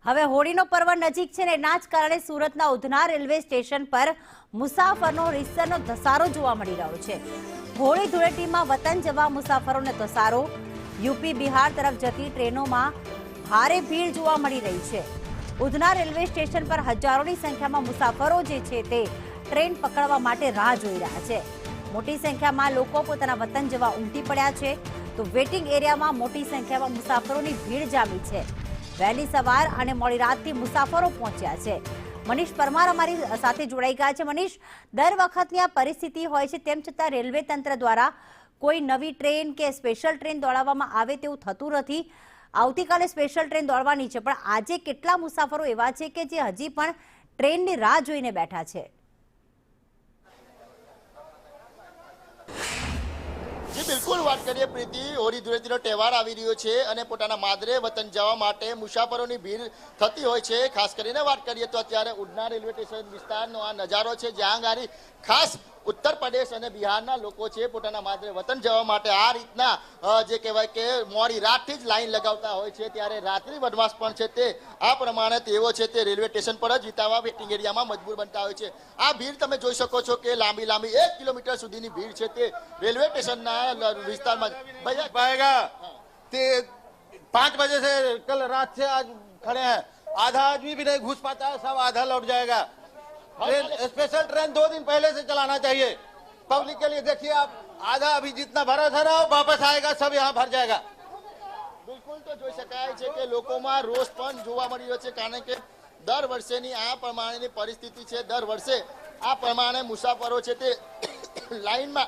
હવે હોળીનો પર્વ નજીક છે ને એના જ કારણે સુરતના ઉધના રેલવે સ્ટેશન પર મુસાફરનો રીતસરનો ધસારો જોવા મળી રહ્યો છે। હોળી ધૂળેટીમાં વતન જવા મુસાફરોને ધસારો। યુપી બિહાર તરફ જતી ટ્રેનોમાં ભારે ભીડ જોવા મળી રહી છે। ઉધના રેલવે સ્ટેશન પર હજારોની સંખ્યામાં મુસાફરો જે છે તે ટ્રેન પકડવા માટે રાહ જોઈ રહ્યા છે। મોટી સંખ્યામાં લોકો પોતાના વતન જવા ઉમટી પડ્યા છે તો વેટિંગ એરિયામાં મોટી સંખ્યામાં મુસાફરોની ભીડ જામી છે। વહેલી સવાર અને મોડી રાતથી મુસાફરો પહોંચ્યા છે। મનીષ પરમાર અમારી સાથે જોડાઈ ગયા છે। મનીષ, દર વખતની આ પરિસ્થિતિ હોય છે, તેમ છતાં રેલવે તંત્ર દ્વારા કોઈ નવી ટ્રેન કે સ્પેશિયલ ટ્રેન દોડાવવામાં આવે તેવું થતું નથી। આવતીકાલે સ્પેશિયલ ટ્રેન દોડવાની છે, પણ આજે કેટલા મુસાફરો એવા છે કે જે હજી પણ ટ્રેનની રાહ જોઈને બેઠા છે? જી બિલકુલ, વાત કરીએ પ્રીતિ, હોળી ધૂળેટીનો તહેવાર આવી રહ્યો છે અને પોતાના માદરે વતન જવા માટે મુસાફરોની ભીડ થતી હોય છે। ખાસ કરીને વાત કરીએ તો અત્યારે ઉધના રેલવે સ્ટેશન વિસ્તારનો આ નજારો છે, જ્યાં ગાડી ખાસ ઉત્તર પ્રદેશ અને બિહારના લોકો છે પોતાના માદરે વતન જવા માટે આ રીતના જે કહેવાય કે મોડી રાતથી જ લાઈન લગાવતા હોય છે। ત્યારે રાત્રિ વનવાસ પણ છે તે આ પ્રમાણે તેઓ છે તે રેલવે સ્ટેશન પર જ વિતાવવા વેટિંગ એરિયામાં મજબૂર બનતા હોય છે। આ ભીડ તમે જોઈ શકો છો કે લાંબી 1 કિલોમીટર સુધીની ભીડ છે તે રેલવે સ્ટેશનના विस्तार में भैया पाएगा 5 बजे से कल रात से आज खड़े हैं, आधा आदमी भी नहीं घुस पाता है, सब आधा लौट जाएगा। स्पेशल ट्रेन 2 दिन पहले से चलाना चाहिए पब्लिक के लिए। देखिए आप, आधा अभी जितना भरा था ना वापस आएगा, सब यहाँ भर जाएगा। બિલકુલ, તો જોઈ શકાય છે કે લોકોમાં રોષ પણ જોવા મળી રહ્યો છે, કારણ કે દર વર્ષેની આ પ્રમાણેની પરિસ્થિતિ છે। દર વર્ષે આ પ્રમાણે મુસાફરો છે તે લાઈનમાં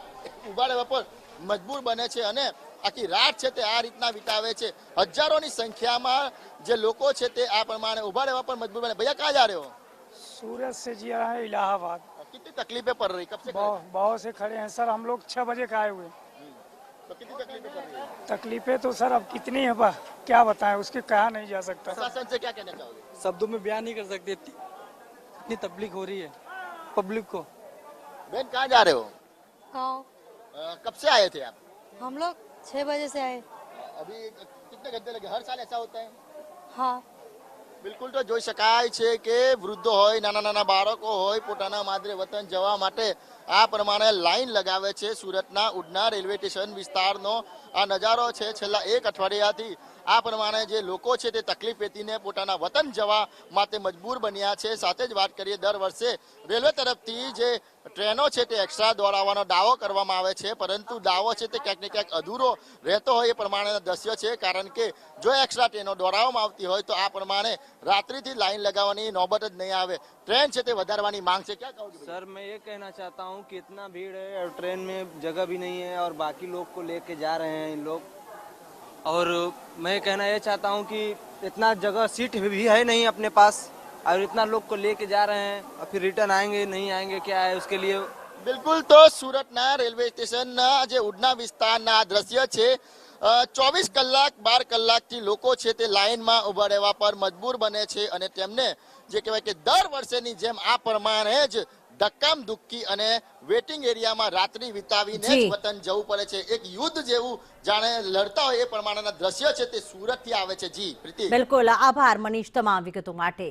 ઉભા રહેવા પર મજબૂર બને છે અને આખી રાત છે તે આ રીતના વિતાવે છે। હજારોની સંખ્યામાં જે લોકો છે તે આ પ્રમાણે ઉભા રહેવા પર મજબૂર બને। भैया कहाँ जा रहे हो? सूरत से जी आए हैं इलाहाबाद। कितनी तकलीफें पड़ रही, कब से बहुत से खड़े हैं सर, हम लोग 6 बजे का आए हुए। तो कितनी तकलीफें पड़ रही है? तकलीफें तो सर अब कितनी है क्या बताएं, उसके कहा नहीं जा सकता। प्रशासन से क्या कहना चाहोगे? शब्दों में बयान नहीं कर सकते, इतनी तकलीफ हो रही है पब्लिक को। बहन कहाँ जा रहे हो? गाँव। कब से आए थे आप? हम लोग 6 बजे से आए। अभी कितने घंटे लगे? हर साल ऐसा होता है? हाँ। બિલકુલ, તો જોઈ શકાય છે કે વૃદ્ધો હોય, નાના નાના બાળકો હોય, પોતાના માદરે વતન જવા માટે આ પ્રમાણે લાઈન લગાવે છે। સુરતના ઉધના રેલવે સ્ટેશન વિસ્તારનો આ નજારો છે। છેલ્લા 1 અઠવાડિયાથી આ પ્રમાણે જે લોકો છે તે તકલીફ વેઠીને પોતાના વતન જવા માટે મજબૂર બન્યા છે। સાથે જ વાત કરીએ, દર વર્ષે રેલવે તરફથી જે ટ્રેનો છે તે એક્સ્ટ્રા દોડાવવાનો દાવો કરવામાં આવે છે, પરંતુ દાવો છે તે ક્યાંક ને ક્યાંક અધૂરો રહેતો હોય એ પ્રમાણેના દ્રશ્ય છે। કારણ કે જો એક્સ્ટ્રા ટ્રેનો દોડાવવામાં આવતી હોય તો આ પ્રમાણે રાત્રિથી લાઈન लगावानी नौबत જ નહીં આવે। ट्रेन છે તે વધારવાની માંગ છે। क्या कहोगे? सर मैं ये कहना चाहता हूँ कि इतना भीड़ है और ट्रेन में जगह भी नहीं है और बाकी लोग को लेके जा रहे हैं इन लोग। और मैं कहना ये चाहता हूँ कि इतना जगह सीट भी है नहीं अपने पास, और इतना लोग को लेके जा रहे हैं और फिर रिटर्न आएंगे नहीं आएंगे क्या है उसके लिए। બિલકુલ, તો સુરતના રેલવે સ્ટેશનના જે ઉધના વિસ્તારના દ્રશ્ય છે। 24 કલાક 12 કલાકથી લોકો છે તે લાઈનમાં ઉભા રહેવા પર મજબૂર બને છે અને તેમને જે કહેવાય કે દર વર્ષેની જેમ આ પ્રમાણે જ ધક્કામ ધુક્કી અને વેટિંગ એરિયામાં રાત્રિ વિતાવીને જ વતન જવું પડે છે। એક યુદ્ધ જેવું જાણે લડતા હોય એ પ્રમાણેના દ્રશ્ય છે તે સુરતથી આવે છે। જી પ્રીતિ। બિલકુલ, આભાર મનીષ તમામ વિગતો માટે।